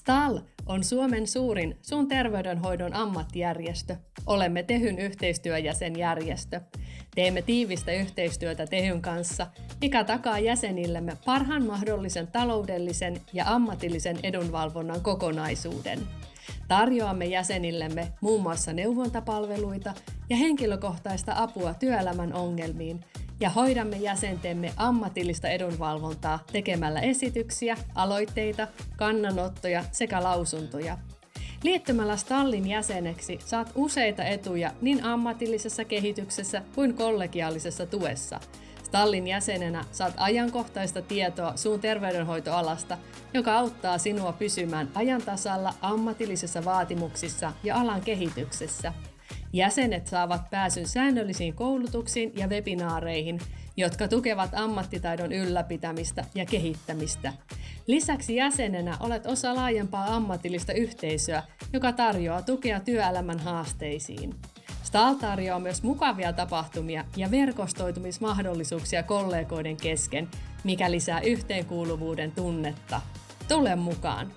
STAL on Suomen suurin suun terveydenhoidon ammattijärjestö. Olemme Tehyn yhteistyöjäsenjärjestö. Teemme tiivistä yhteistyötä Tehyn kanssa, mikä takaa jäsenillemme parhaan mahdollisen taloudellisen ja ammatillisen edunvalvonnan kokonaisuuden. Tarjoamme jäsenillemme muun muassa neuvontapalveluita ja henkilökohtaista apua työelämän ongelmiin ja hoidamme jäsentemme ammatillista edunvalvontaa tekemällä esityksiä, aloitteita, kannanottoja sekä lausuntoja. Liittymällä STALin jäseneksi saat useita etuja niin ammatillisessa kehityksessä kuin kollegiaalisessa tuessa. STALin jäsenenä saat ajankohtaista tietoa suun terveydenhoitoalasta, joka auttaa sinua pysymään ajan tasalla ammatillisissa vaatimuksissa ja alan kehityksessä. Jäsenet saavat pääsyn säännöllisiin koulutuksiin ja webinaareihin, jotka tukevat ammattitaidon ylläpitämistä ja kehittämistä. Lisäksi jäsenenä olet osa laajempaa ammatillista yhteisöä, joka tarjoaa tukea työelämän haasteisiin. STAL tarjoaa myös mukavia tapahtumia ja verkostoitumismahdollisuuksia kollegoiden kesken, mikä lisää yhteenkuuluvuuden tunnetta. Tule mukaan!